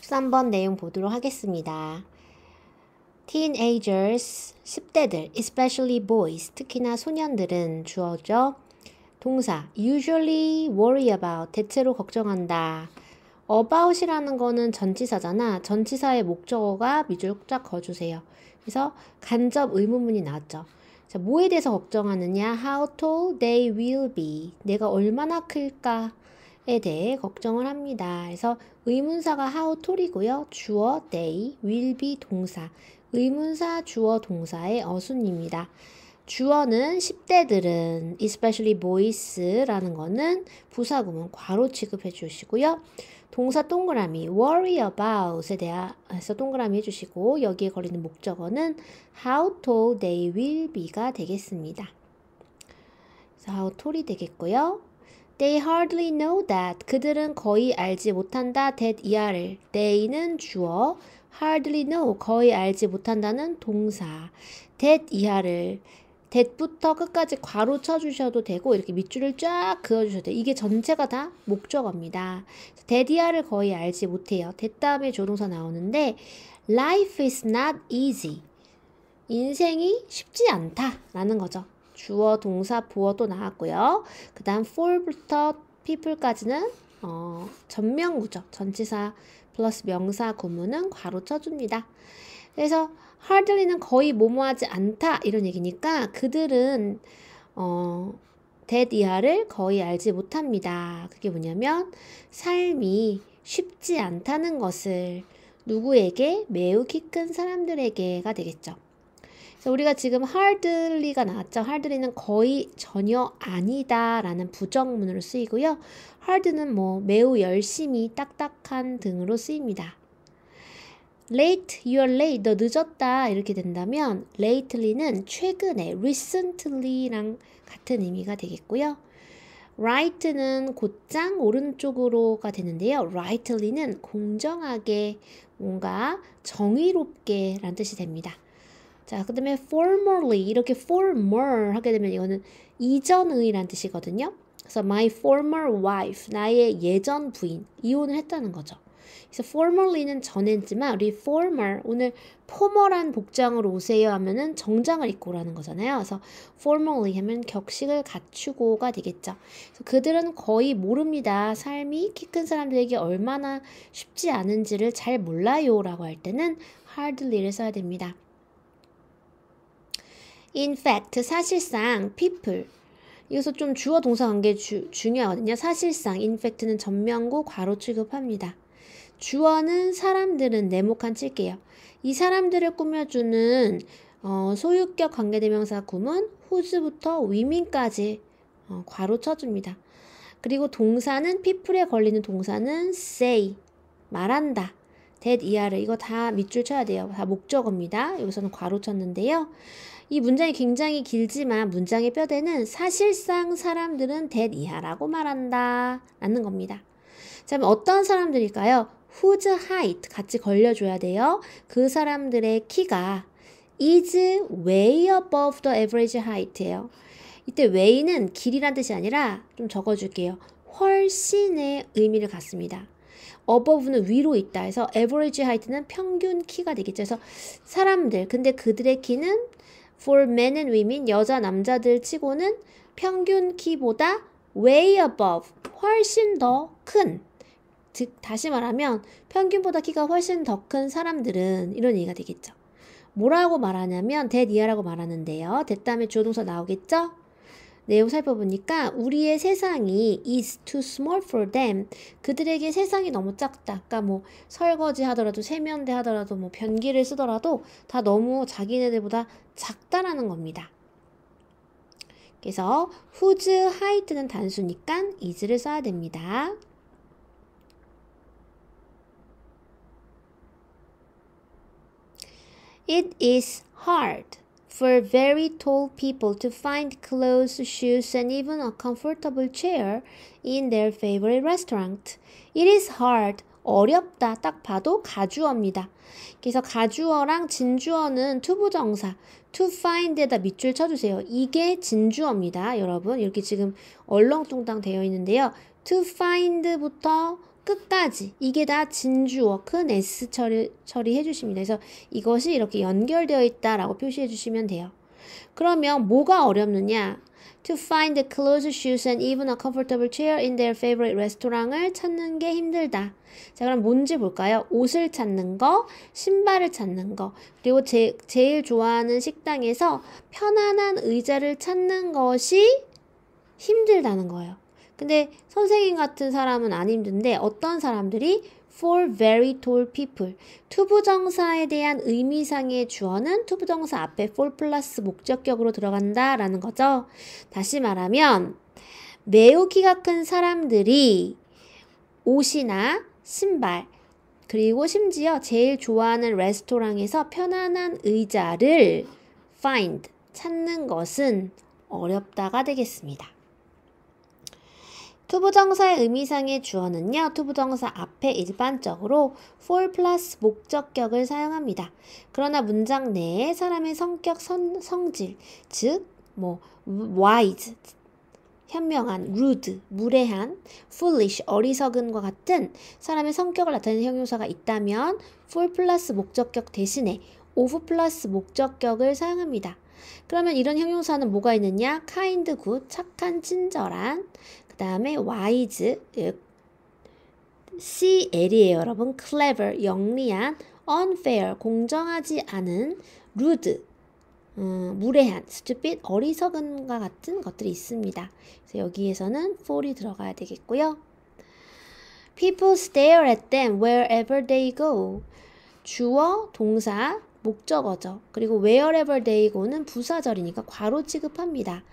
13번 내용 보도록 하겠습니다. Teenagers, 10대들, especially boys, 특히나 소년들은 주어죠. 동사, usually worry about, 대체로 걱정한다. about이라는 거는 전치사잖아. 전치사의 목적어가 밑줄 쫙 그어주세요. 그래서 간접 의문문이 나왔죠. 자, 뭐에 대해서 걱정하느냐? How tall they will be. 내가 얼마나 클까에 대해 걱정을 합니다. 그래서 의문사가 how tall이고요. 주어 they, will be 동사. 의문사, 주어, 동사의 어순입니다. 주어는 10대들은 especially boys라는 거는 부사구문 괄호 취급해 주시고요. 동사 동그라미 worry about에 대해서 동그라미 해주시고 여기에 걸리는 목적어는 how tall they will be가 되겠습니다. 그래서 how tall이 되겠고요. They hardly know that. 그들은 거의 알지 못한다. that 이하를. they는 주어, hardly know 거의 알지 못한다는 동사. that 이하를. that부터 끝까지 괄호 쳐주셔도 되고 이렇게 밑줄을 쫙 그어주셔도 돼요. 이게 전체가 다 목적어입니다. that 이하를 거의 알지 못해요. that 다음에 조동사 나오는데 life is not easy. 인생이 쉽지 않다 라는 거죠. 주어, 동사, 보어 또 나왔고요. 그 다음 for부터 people까지는 전명구죠. 전치사 플러스 명사 구문은 괄호 쳐줍니다. 그래서 hardly는 거의 뭐뭐하지 않다 이런 얘기니까 그들은 that 이하를 거의 알지 못합니다. 그게 뭐냐면 삶이 쉽지 않다는 것을 누구에게? 매우 키 큰 사람들에게가 되겠죠. 그래서 우리가 지금 hardly가 나왔죠. hardly는 거의 전혀 아니다 라는 부정문으로 쓰이고요. hard는 매우 열심히 딱딱한 등으로 쓰입니다. late, you're late, 너 늦었다 이렇게 된다면 lately는 최근에, recently랑 같은 의미가 되겠고요. right는 곧장 오른쪽으로가 되는데요. rightly는 공정하게 뭔가 정의롭게 라는 뜻이 됩니다. 자, 그 다음에 formerly 이렇게 former 하게 되면 이거는 이전의 라는 뜻이거든요. 그래서 my former wife, 나의 예전 부인, 이혼을 했다는 거죠. 그래서 formerly는 전했지만 우리 former, 오늘 포멀한 복장으로 오세요 하면은 정장을 입고 오라는 거잖아요. 그래서 formerly 하면 격식을 갖추고가 되겠죠. 그래서 그들은 거의 모릅니다. 삶이 키 큰 사람들에게 얼마나 쉽지 않은지를 잘 몰라요 라고 할 때는 hardly를 써야 됩니다. In fact, 사실상 people, 여기서 좀 주어 동사 관계 중요하거든요. 사실상, in fact는 전명구 괄호 취급합니다. 주어는 사람들은 네모칸 칠게요. 이 사람들을 꾸며주는 소유격 관계대명사 구문 whose부터 women까지 괄호 쳐줍니다. 그리고 동사는 people에 걸리는 동사는 say, 말한다. that 이하를 이거 다 밑줄 쳐야 돼요. 다 목적어입니다. 여기서는 괄호 쳤는데요. 이 문장이 굉장히 길지만 문장의 뼈대는 사실상 사람들은 that 이하라고 말한다 라는 겁니다. 자, 그럼 어떤 사람들일까요? whose height 같이 걸려줘야 돼요. 그 사람들의 키가 is way above the average height예요. 이때 way는 길이란 뜻이 아니라 좀 적어줄게요. 훨씬의 의미를 갖습니다. above는 위로 있다 해서 average height는 평균 키가 되겠죠. 그래서 사람들, 근데 그들의 키는 for men and women, 여자 남자들 치고는 평균 키보다 way above, 훨씬 더 큰, 즉 다시 말하면 평균보다 키가 훨씬 더 큰 사람들은 이런 얘기가 되겠죠. 뭐라고 말하냐면 that 이하라고 말하는데요. that 다음에 주어동사 나오겠죠? 내용 살펴보니까 우리의 세상이 is too small for them. 그들에게 세상이 너무 작다. 그러니까 설거지 하더라도 세면대 하더라도 변기를 쓰더라도 다 너무 자기네들보다 작다라는 겁니다. 그래서 whose height는 단수니까 is를 써야 됩니다. It is hard for very tall people to find clothes, shoes, and even a comfortable chair in their favorite restaurant. It is hard. 어렵다. 딱 봐도 가주어입니다. 그래서 가주어랑 진주어는 투부정사. to find에다 밑줄 쳐주세요. 이게 진주어입니다. 여러분 이렇게 지금 얼렁뚱땅 되어 있는데요. to find부터 끝까지 이게 다 진주어 큰 S 처리해 주십니다. 그래서 이것이 이렇게 연결되어 있다라고 표시해 주시면 돼요. 그러면 뭐가 어렵느냐? To find the clothes, shoes, and even a comfortable chair in their favorite restaurant을 찾는 게 힘들다. 자, 그럼 뭔지 볼까요? 옷을 찾는 거, 신발을 찾는 거, 그리고 제일 좋아하는 식당에서 편안한 의자를 찾는 것이 힘들다는 거예요. 근데 선생님 같은 사람은 안 힘든데 어떤 사람들이 for very tall people. 투부정사에 대한 의미상의 주어는 투부정사 앞에 for 플러스 목적격으로 들어간다 라는 거죠. 다시 말하면 매우 키가 큰 사람들이 옷이나 신발 그리고 심지어 제일 좋아하는 레스토랑에서 편안한 의자를 find, 찾는 것은 어렵다가 되겠습니다. 투부정사의 의미상의 주어는요. 투부정사 앞에 일반적으로 for 플러스 목적격을 사용합니다. 그러나 문장 내에 사람의 성격, 성질, 즉 wise, 현명한, rude, 무례한, foolish, 어리석은과 같은 사람의 성격을 나타내는 형용사가 있다면 for 플러스 목적격 대신에 of 플러스 목적격을 사용합니다. 그러면 이런 형용사는 뭐가 있느냐? kind, good, 착한, 친절한, 그 다음에 wise, CL이에요 여러분. clever, 영리한, unfair, 공정하지 않은, rude, 무례한, stupid, 어리석은과 같은 것들이 있습니다. 그래서 여기에서는 for이 들어가야 되겠고요. People stare at them wherever they go. 주어, 동사, 목적어죠. 그리고 wherever they go는 부사절이니까 괄호 취급합니다.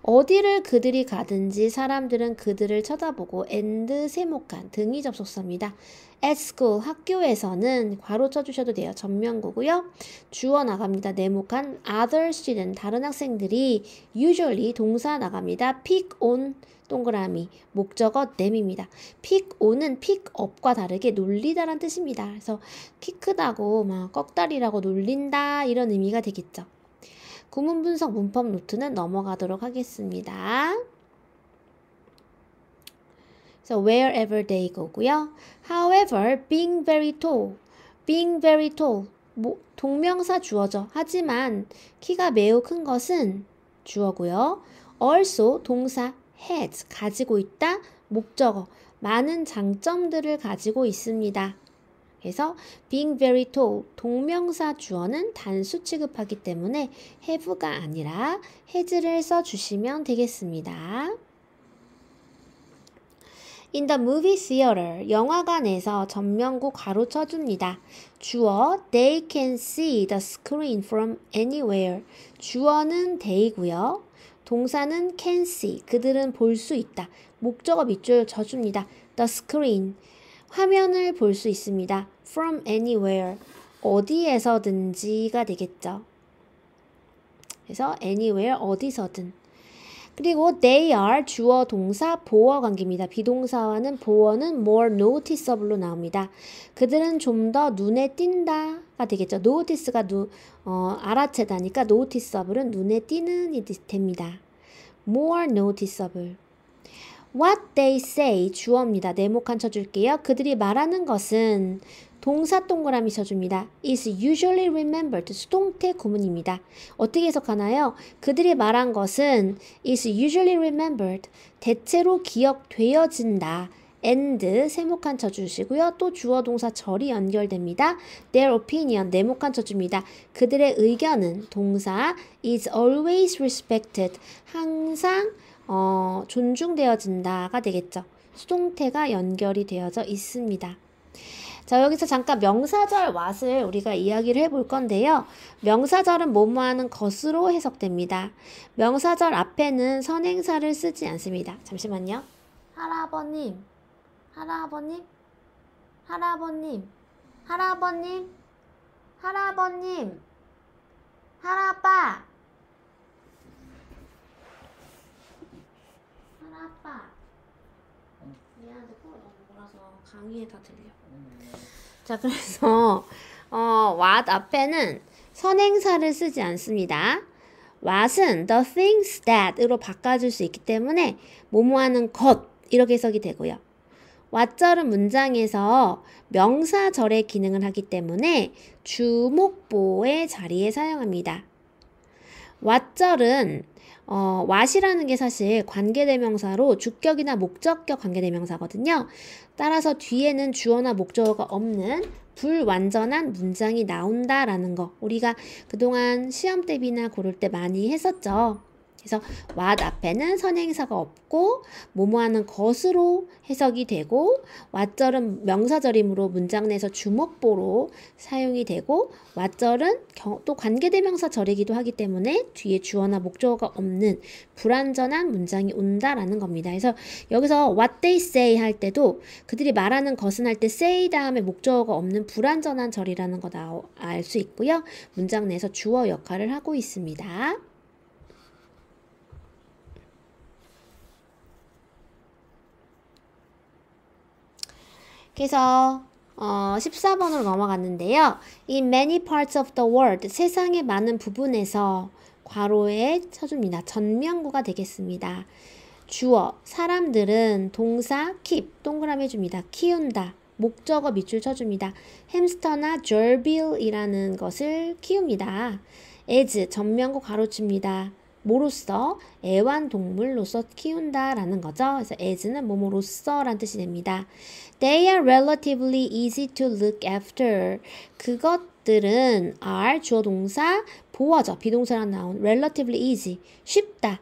어디를 그들이 가든지 사람들은 그들을 쳐다보고 and 세목한 등이 접속사입니다. at school 학교에서는 괄호 쳐주셔도 돼요. 전면구고요. 주어 나갑니다. 네모칸 other student 다른 학생들이 usually 동사 나갑니다. pick on 동그라미 목적어 them입니다. pick on은 pick up과 다르게 놀리다란 뜻입니다. 그래서 키 크다고 막 꺽다리라고 놀린다 이런 의미가 되겠죠. 구문 분석 문법 노트는 넘어가도록 하겠습니다. 그래서 wherever they go고요. However, being very tall, 동명사 주어죠. 하지만 키가 매우 큰 것은 주어고요. also 동사 has 가지고 있다 목적어 많은 장점들을 가지고 있습니다. 그래서 being very tall 동명사 주어는 단수 취급하기 때문에 have가 아니라 has를 써주시면 되겠습니다. In the movie theater 영화관에서 전면구 괄호 쳐줍니다. 주어 they can see the screen from anywhere 주어는 they고요. 동사는 can see 그들은 볼 수 있다. 목적어 밑줄 쳐줍니다. The screen 화면을 볼 수 있습니다. From anywhere 어디에서든지가 되겠죠. 그래서 anywhere 어디서든 그리고 they are 주어 동사 보어 관계입니다. 비동사와는 보어는 more noticeable로 나옵니다. 그들은 좀 더 눈에 띈다가 되겠죠. notice가 알아채다니까 noticeable은 눈에 띄는 됩니다. more noticeable What they say 주어입니다. 네모칸 쳐줄게요. 그들이 말하는 것은 동사 동그라미 쳐줍니다. is usually remembered 수동태 구문입니다. 어떻게 해석하나요? 그들이 말한 것은 is usually remembered 대체로 기억되어진다. and 세모칸 쳐주시고요. 또 주어 동사 절이 연결됩니다. Their opinion 네모칸 쳐줍니다. 그들의 의견은 동사 is always respected 항상 존중되어진다가 되겠죠. 수동태가 연결이 되어져 있습니다. 자, 여기서 잠깐 명사절 what을 우리가 이야기를 해볼 건데요. 명사절은 뭐뭐하는 것으로 해석됩니다. 명사절 앞에는 선행사를 쓰지 않습니다. 잠시만요. 할아버님, 할아버님, 할아버님, 할아버님, 할아버님, 할아빠, 할아빠. 미안한데 꼴 너무 몰라서 강의에 다 들려. 자, 그래서 what 앞에는 선행사를 쓰지 않습니다. what은 the things that으로 바꿔줄 수 있기 때문에 뭐뭐하는 것 이렇게 해석이 되고요. 왓절은 문장에서 명사절의 기능을 하기 때문에 주목보의 자리에 사용합니다. 왓절은 what이라는 게 사실 관계대명사로 주격이나 목적격 관계대명사거든요. 따라서 뒤에는 주어나 목적어가 없는 불완전한 문장이 나온다라는 거 우리가 그동안 시험 대비나 고를 때 많이 했었죠. 그래서 what 앞에는 선행사가 없고 뭐뭐하는 것으로 해석이 되고 what절은 명사절이므로 문장 내에서 주목보로 사용이 되고 what절은 또 관계대명사절이기도 하기 때문에 뒤에 주어나 목적어가 없는 불완전한 문장이 온다라는 겁니다. 그래서 여기서 what they say 할 때도 그들이 말하는 것은 할 때 say 다음에 목적어가 없는 불완전한 절이라는 거 알 수 있고요. 문장 내에서 주어 역할을 하고 있습니다. 그래서 14번으로 넘어갔는데요. In many parts of the world, 세상의 많은 부분에서 괄호에 쳐줍니다. 전명구가 되겠습니다. 주어, 사람들은 동사 keep, 동그라미 해줍니다. 키운다. 목적어 밑줄 쳐줍니다. 햄스터나 gerbil이라는 것을 키웁니다. as, 전명구 가로칩니다. 뭐로써? 애완동물로서 키운다라는 거죠. 그래서 as는 뭐뭐로써 라는 뜻이 됩니다. They are relatively easy to look after. 그것들은 are 주어 동사 보어죠. 비동사랑 나온 relatively easy. 쉽다.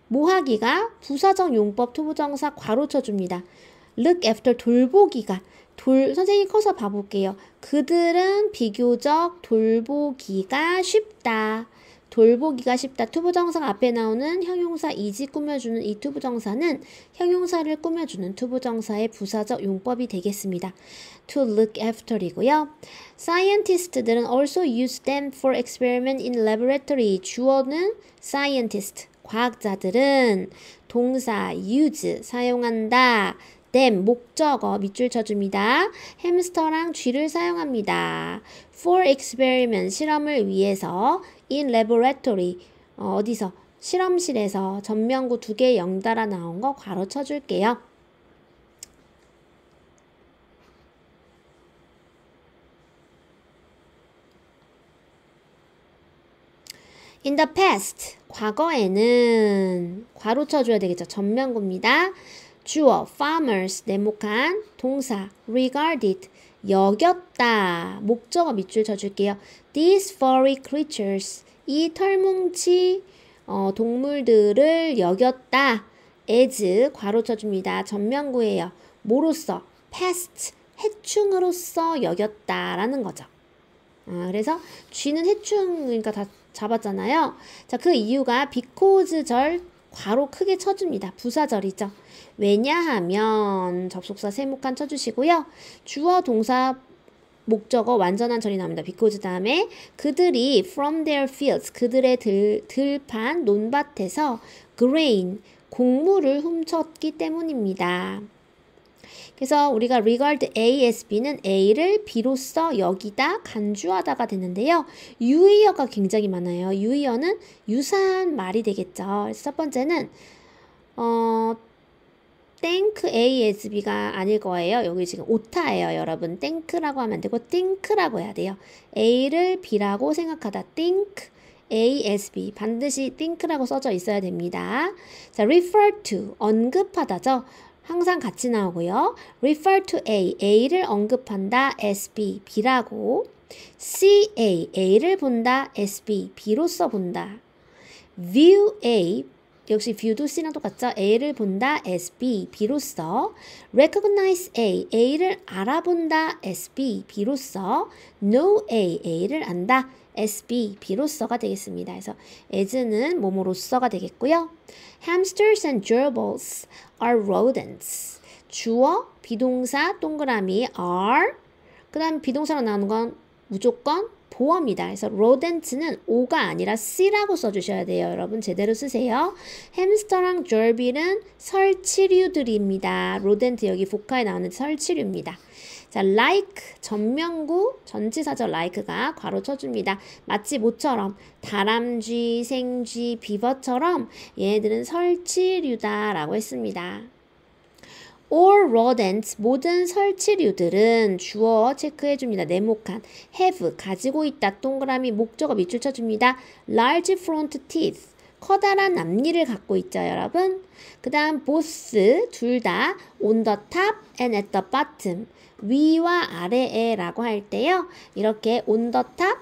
뭐하기가 부사적 용법 투부정사 괄호 쳐줍니다. look after 돌보기가 선생님 커서 봐볼게요. 그들은 비교적 돌보기가 쉽다. 돌보기가 쉽다. 투부정사가 앞에 나오는 형용사 이지 꾸며주는 이 투부정사는 형용사를 꾸며주는 투부정사의 부사적 용법이 되겠습니다. To look after이고요. Scientist들은 also use them for experiment in laboratory. 주어는 scientist. 과학자들은 동사 use 사용한다. them 목적어 밑줄 쳐줍니다. 햄스터랑 쥐를 사용합니다. For experiment 실험을 위해서 in laboratory 어디서 실험실에서 전명구 2개 연달아 나온 거 괄호 쳐줄게요. In the past 과거에는 괄호 쳐줘야 되겠죠. 전명구입니다. 주어 farmers 네모칸 동사 regarded 여겼다 목적어 밑줄 쳐줄게요. These furry creatures 이 털뭉치 동물들을 여겼다. as 괄호 쳐줍니다. 전명구예요. 뭐로써? past 해충으로서 여겼다라는 거죠. 그래서 쥐는 해충 그러니까 다 잡았잖아요. 자, 그 이유가 because 절 괄호 크게 쳐줍니다. 부사절이죠. 왜냐하면 접속사 세모칸 쳐주시고요. 주어 동사 목적어 완전한 절이 나옵니다. because 다음에 그들이 from their fields 그들의 들판 논밭에서 grain 곡물을 훔쳤기 때문입니다. 그래서 우리가 regard A as B는 A를 B로서 여기다 간주하다가 되는데요. 유의어가 굉장히 많아요. 유의어는 유사한 말이 되겠죠. 그래서 첫 번째는 think A as B가 아닐 거예요. 여기 지금 오타예요, 여러분. think라고 하면 안 되고 think라고 해야 돼요. A를 B라고 생각하다. think A as B 반드시 think라고 써져 있어야 됩니다. 자, refer to 언급하다죠. 항상 같이 나오고요. refer to A, A를 언급한다. as B, B라고. see A, A를 본다. as B, B로서 본다. view A, 역시 view도 C랑 똑같죠. A를 본다. as B, B로서. recognize A, A를 알아본다. as B, B로서. know A, A를 안다. as B, B로서가 되겠습니다. 그래서 as는 뭐뭐로서가 되겠고요. Hamsters and gerbils are rodents. 주어, 비동사, 동그라미 are. 그 다음 비동사로 나오는 건 무조건 보어입니다. 그래서 rodents는 O가 아니라 C라고 써주셔야 돼요. 여러분 제대로 쓰세요. 햄스터랑 gerbil은 설치류들입니다. rodent 여기 복화에 나오는 설치류입니다. 자, like, 전명구, 전치사절 like가 괄호 쳐줍니다. 마치 모처럼 다람쥐, 생쥐, 비버처럼 얘네들은 설치류다라고 했습니다. All rodents, 모든 설치류들은 주어 체크해줍니다. 네모칸. have, 가지고 있다. 동그라미 목적어 밑줄 쳐줍니다. large front teeth, 커다란 앞니를 갖고 있죠, 여러분. 그 다음 both, 둘 다 on the top and at the bottom, 위와 아래에 라고 할 때요. 이렇게 on the top,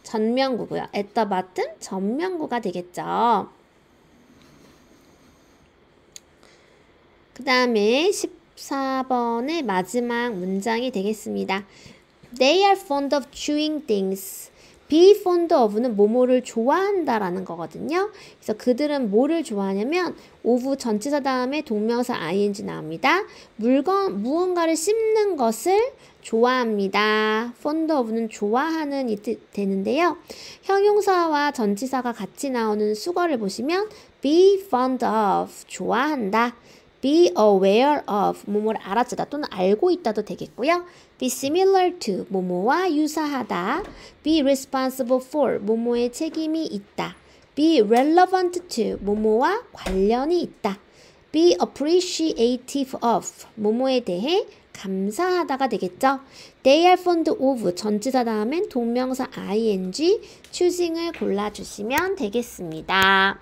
전면구고요. at the bottom, 전면구가 되겠죠. 그 다음에 14번의 마지막 문장이 되겠습니다. They are fond of chewing things. be fond of는 뭐뭐를 좋아한다 라는 거거든요. 그래서 그들은 뭐를 좋아하냐면 of 전치사 다음에 동명사 ing 나옵니다. 무언가를 씹는 것을 좋아합니다. fond of는 좋아하는 이 뜻 되는데요. 형용사와 전치사가 같이 나오는 수거를 보시면 be fond of, 좋아한다. be aware of, 뭐뭐를 알아주다 또는 알고 있다도 되겠고요. be similar to, 뭐뭐와 유사하다. be responsible for, 뭐뭐의 책임이 있다. be relevant to, 뭐뭐와 관련이 있다. be appreciative of, 뭐뭐에 대해 감사하다가 되겠죠. They are fond of, 전치사 다음엔 동명사 ing, choosing을 골라주시면 되겠습니다.